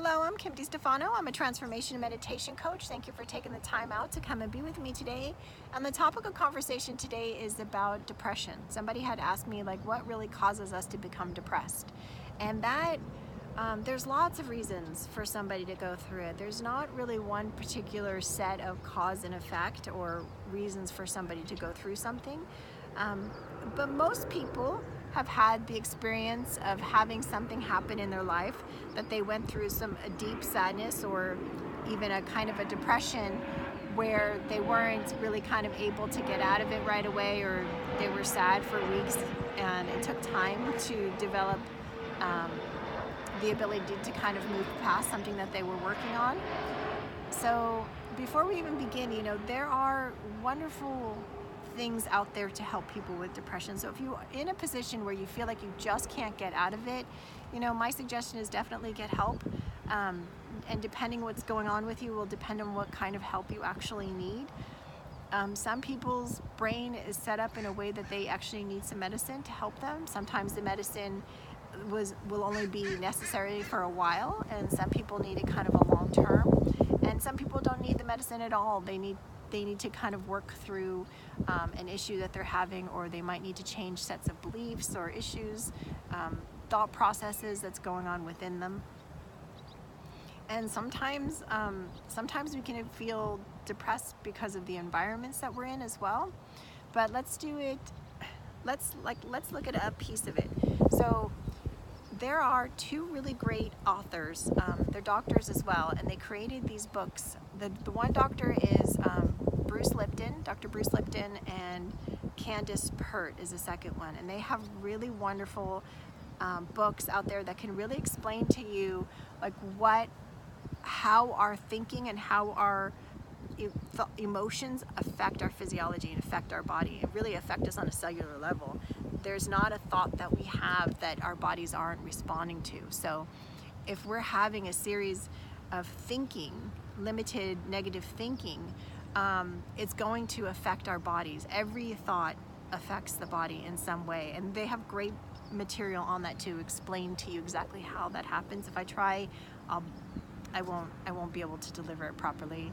Hello, I'm Kim DeStefano. I'm a transformation and meditation coach. Thank you for taking the time out to come and be with me today. And the topic of conversation today is about depression. Somebody had asked me, like, what really causes us to become depressed? And that there's lots of reasons for somebody to go through it. There's not really one particular set of cause and effect or reasons for somebody to go through something. But most people have had the experience of having something happen in their life that they went through a deep sadness or even a kind of a depression where they weren't really kind of able to get out of it right away, or they were sad for weeks and it took time to develop the ability to kind of move past something that they were working on. So before we even begin, there are wonderful things out there to help people with depression. So if you're in a position where you feel like you just can't get out of it, my suggestion is definitely get help. And depending what's going on with you will depend on what kind of help you actually need. Some people's brain is set up in a way that they actually need some medicine to help them. Sometimes the medicine will only be necessary for a while, and some people need it kind of a long term, and some people don't need the medicine at all. They need to kind of work through an issue that they're having, or they might need to change sets of beliefs or issues, thought processes that's going on within them. And sometimes we can feel depressed because of the environments that we're in as well. But let's look at a piece of it. So there are two really great authors. They're doctors as well, and they created these books. The one doctor is Dr. Bruce Lipton, and Candace Pert is the second one. And they have really wonderful books out there that can really explain to you how our thinking and how our emotions affect our physiology and affect our body. It really affect us on a cellular level. There's not a thought that we have that our bodies aren't responding to. So if we're having a series of limited negative thinking, it's going to affect our bodies. Every thought affects the body in some way, and they have great material on that to explain to you exactly how that happens. If I try, I won't be able to deliver it properly.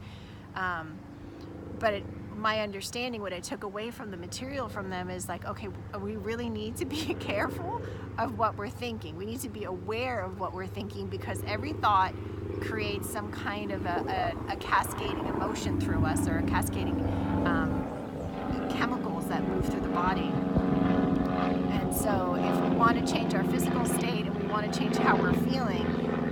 But my understanding, what I took away from the material from them is okay, we really need to be careful of what we're thinking. We need to be aware of what we're thinking, because every thought creates some kind of a cascading emotion through us, or a cascading chemicals that move through the body. And so if we want to change our physical state and we want to change how we're feeling,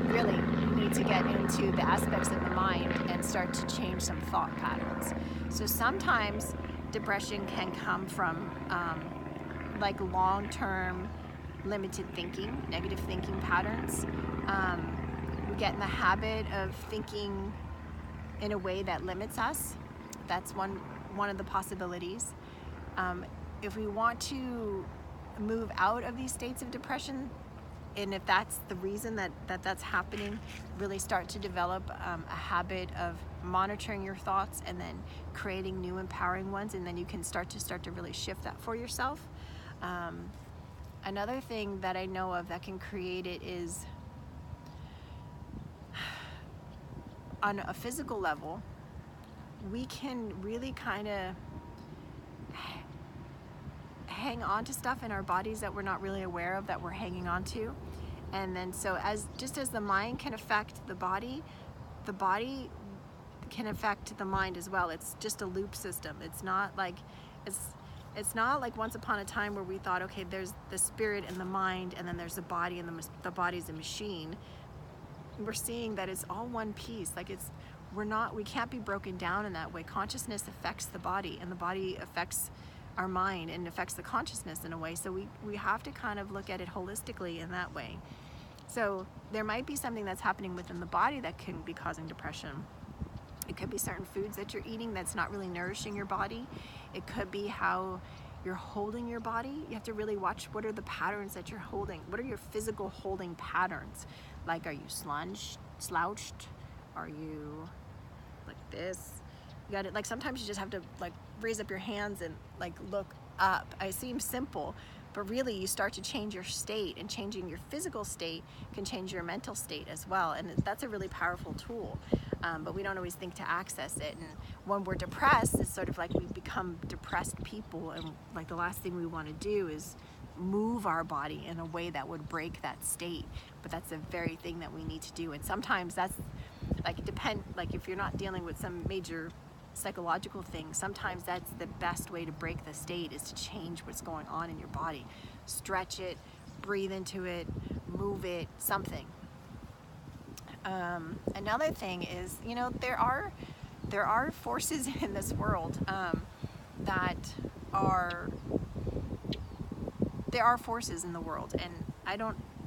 really we need to get into the aspects of the mind and start to change some thought patterns. So sometimes depression can come from long-term limited thinking, negative thinking patterns. We get in the habit of thinking in a way that limits us. That's one of the possibilities. If we want to move out of these states of depression, and if that's the reason that's happening, really start to develop a habit of monitoring your thoughts and then creating new empowering ones, and then you can start to really shift that for yourself. Another thing that I know of that can create it is on a physical level. We can really kind of hang on to stuff in our bodies that we're not really aware of that we're hanging on to. And then so just as the mind can affect the body can affect the mind as well. It's just a loop system. It's not like once upon a time where we thought, okay, there's the spirit and the mind, and then there's the body, and the body's a machine. We're seeing that it's all one piece. We can't be broken down in that way. Consciousness affects the body, and the body affects our mind and affects the consciousness in a way. So we have to kind of look at it holistically in that way. So there might be something that's happening within the body that can be causing depression. It could be certain foods that you're eating that's not really nourishing your body. It could be how you're holding your body. You have to really watch, what are the patterns that you're holding? What are your physical holding patterns? Are you slouched? Are you like this? You got it. Sometimes you just have to raise up your hands and look up. It seems simple, but really you start to change your state, and changing your physical state can change your mental state as well, and that's a really powerful tool. But we don't always think to access it, and when we're depressed, it's sort of like we become depressed people, and like the last thing we want to do is move our body in a way that would break that state, but that's the very thing that we need to do. And sometimes that's like like if you're not dealing with some major psychological thing, sometimes that's the best way to break the state, is to change what's going on in your body. Stretch it, breathe into it, move it, something. Another thing is, you know, there are forces in this world that are, there are forces in the world, and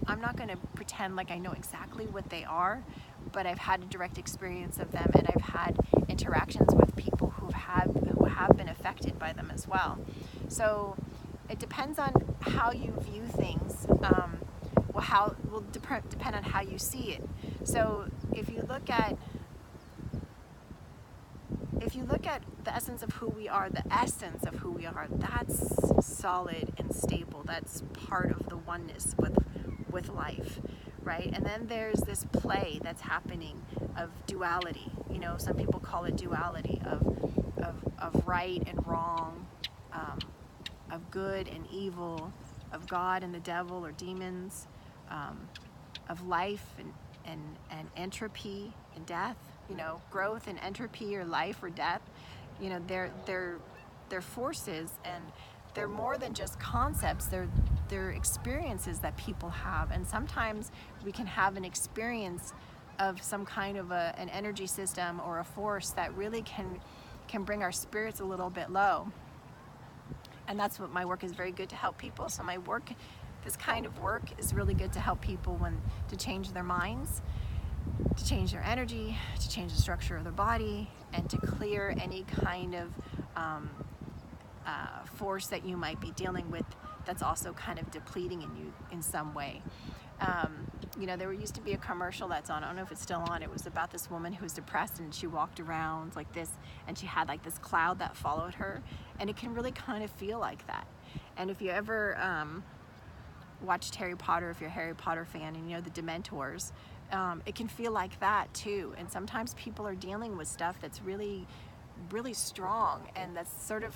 I'm not going to pretend like I know exactly what they are, but I've had a direct experience of them, and I've had interactions with people who have been affected by them as well. So it depends on how you view things. Will depend on how you see it. So if you look at the essence of who we are, that's solid and stable. That's part of the oneness with life, right? And then there's this play that's happening of duality. You know, some people call it duality of right and wrong, of good and evil, of God and the devil or demons, of life and entropy and death. You know, growth and entropy, or life or death. You know, they're forces, and they're more than just concepts. They're experiences that people have, and sometimes we can have an experience of some kind of an energy system or a force that really can bring our spirits a little bit low. And that's what my work is very good to help people. So my work, this kind of work, is really good to help people to change their minds, to change their energy, to change the structure of their body, and to clear any kind of force that you might be dealing with that's also kind of depleting in you in some way. You know, there used to be a commercial that's on, I don't know if it's still on, it was about this woman who was depressed, and she walked around like this, and she had like this cloud that followed her, and it can really kind of feel like that. And if you ever watched Harry Potter, if you're a Harry Potter fan, and you know the Dementors, it can feel like that too. And sometimes people are dealing with stuff that's really, really strong, and that's sort of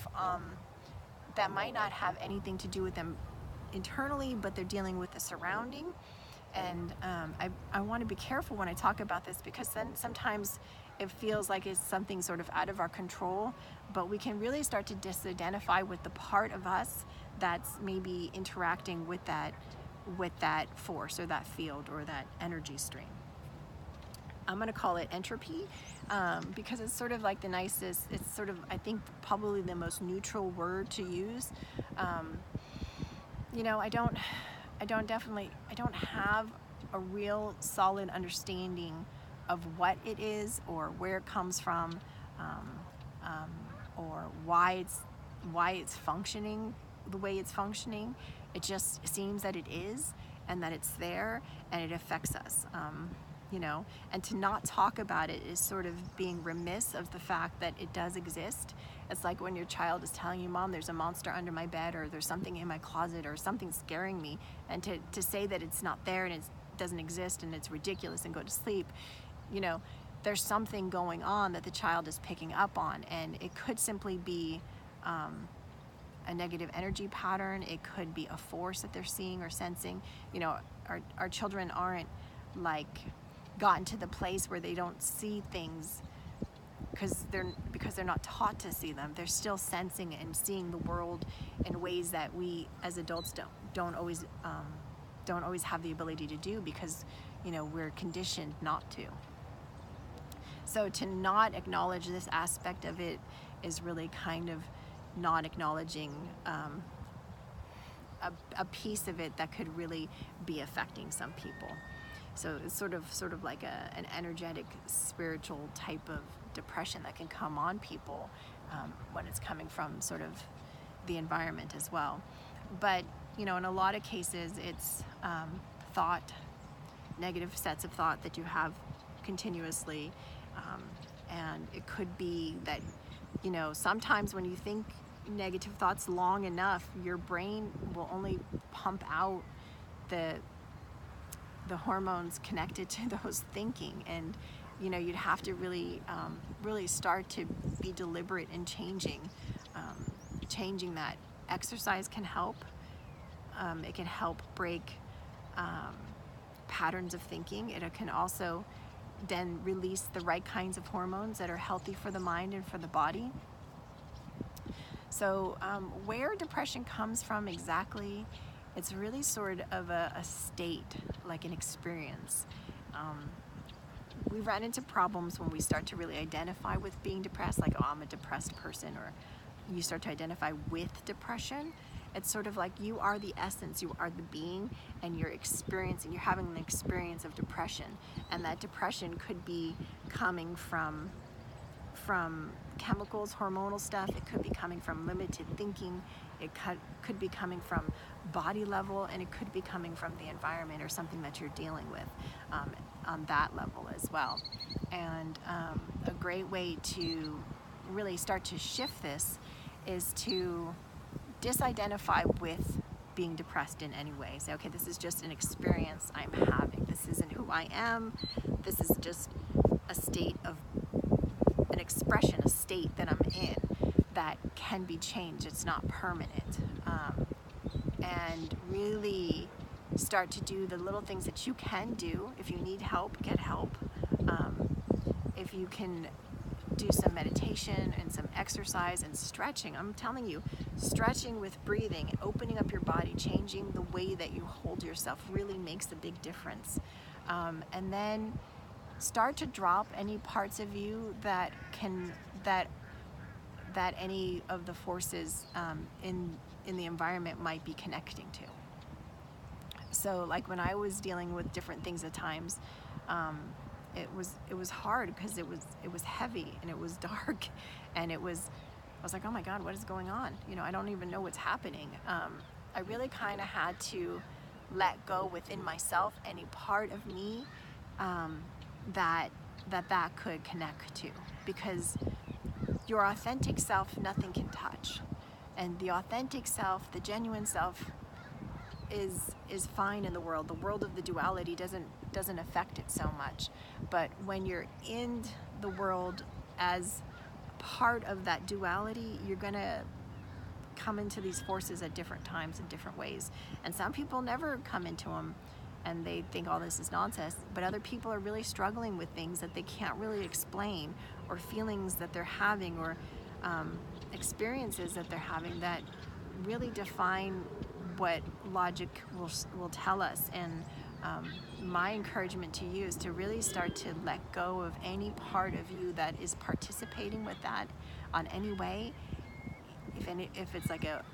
that might not have anything to do with them internally, but they're dealing with the surrounding. And I want to be careful when I talk about this, because then sometimes it feels like it's something sort of out of our control, but we can really start to disidentify with the part of us that's maybe interacting with that force or that field or that energy stream. I'm going to call it entropy, because it's sort of like the nicest, it's sort of, I think, probably the most neutral word to use. You know, I don't have a real solid understanding of what it is, or where it comes from, or why it's functioning the way it's functioning. It just seems that it is, and that it's there, and it affects us. You know, and to not talk about it is sort of being remiss of the fact that it does exist. It's like when your child is telling you, Mom, there's a monster under my bed, or there's something in my closet, or something's scaring me, and to say that it's not there and it doesn't exist and it's ridiculous and go to sleep. You know, there's something going on that the child is picking up on, and it could simply be a negative energy pattern. It could be a force that they're seeing or sensing. You know, our children aren't like gotten to the place where they don't see things because they're not taught to see them. They're still sensing and seeing the world in ways that we as adults don't always have the ability to do, because, you know, we're conditioned not to. So to not acknowledge this aspect of it is really kind of not acknowledging a piece of it that could really be affecting some people. So it's sort of like an energetic, spiritual type of depression that can come on people when it's coming from sort of the environment as well. But, you know, in a lot of cases, it's thought, negative sets of thought that you have continuously, and it could be that, you know, sometimes when you think negative thoughts long enough, your brain will only pump out the hormones connected to those thinking. And you know, you'd have to really really start to be deliberate in changing that. Exercise can help. It can help break patterns of thinking. It can also then release the right kinds of hormones that are healthy for the mind and for the body. So where depression comes from exactly, it's really sort of a state, like an experience. We run into problems when we start to really identify with being depressed, like, oh, I'm a depressed person, or you start to identify with depression. It's sort of like you are the essence, you are the being, and you're having an experience of depression. And that depression could be coming from chemicals, hormonal stuff. It could be coming from limited thinking. It could be coming from body level, and it could be coming from the environment or something that you're dealing with on that level as well. And a great way to really start to shift this is to disidentify with being depressed in any way. Say, okay, this is just an experience I'm having. This isn't who I am. This is just a state of an expression, a state that I'm in that can be changed. It's not permanent. And really start to do the little things that you can do. If you need help, get help. If you can do some meditation and some exercise and stretching, I'm telling you, stretching with breathing, opening up your body, changing the way that you hold yourself really makes a big difference. And then start to drop any parts of you that any of the forces in the environment might be connecting to. So like when I was dealing with different things at times, it was hard because it was heavy and it was dark, and I was like, oh my God, what is going on? You know, I don't even know what's happening. I really kind of had to let go within myself any part of me that could connect to, because your authentic self, nothing can touch. And the authentic self, the genuine self, is fine in the world. The world of the duality doesn't affect it so much. But when you're in the world as part of that duality, you're gonna come into these forces at different times in different ways. And some people never come into them and they think all this is nonsense, but other people are really struggling with things that they can't really explain, or feelings that they're having, or experiences that they're having that really define what logic will tell us. And my encouragement to you is to really start to let go of any part of you that is participating with that on any way. If it's like a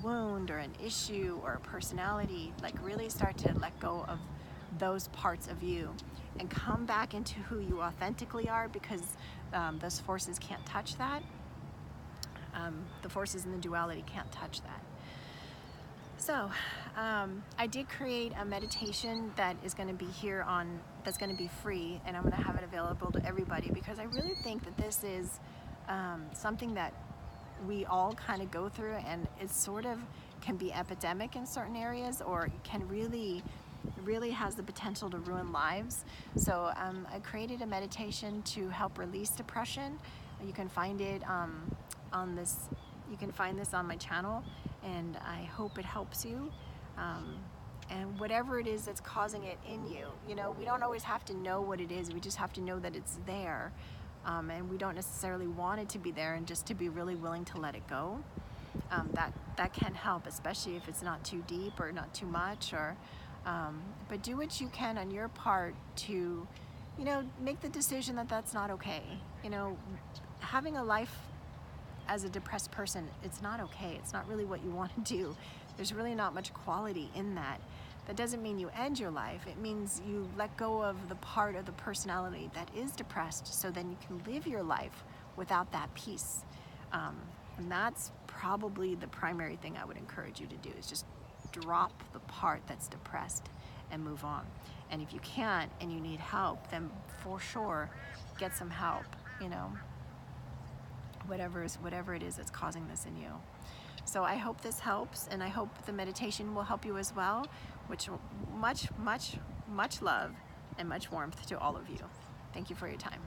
wound or an issue or a personality, like really start to let go of those parts of you and come back into who you authentically are, because those forces can't touch that. The forces in the duality can't touch that. So I did create a meditation that is going to be here that's going to be free, and I'm going to have it available to everybody, because I really think that this is something that we all kind of go through, and it sort of can be epidemic in certain areas, or it can really has the potential to ruin lives. So I created a meditation to help release depression. You can find it you can find this on my channel, and I hope it helps you. And whatever it is that's causing it in you, you know, we don't always have to know what it is. We just have to know that it's there. And we don't necessarily want it to be there, and just to be really willing to let it go. That can help, especially if it's not too deep or not too much. But do what you can on your part to, you know, make the decision that that's not okay. You know, having a life as a depressed person, it's not okay. It's not really what you want to do. There's really not much quality in that. That doesn't mean you end your life. It means you let go of the part of the personality that is depressed, so then you can live your life without that peace. And that's probably the primary thing I would encourage you to do, is just drop the part that's depressed and move on. And if you can't and you need help, then for sure get some help, you know. whatever it is that's causing this in you. So I hope this helps, and I hope the meditation will help you as well, which much love and much warmth to all of you. Thank you for your time.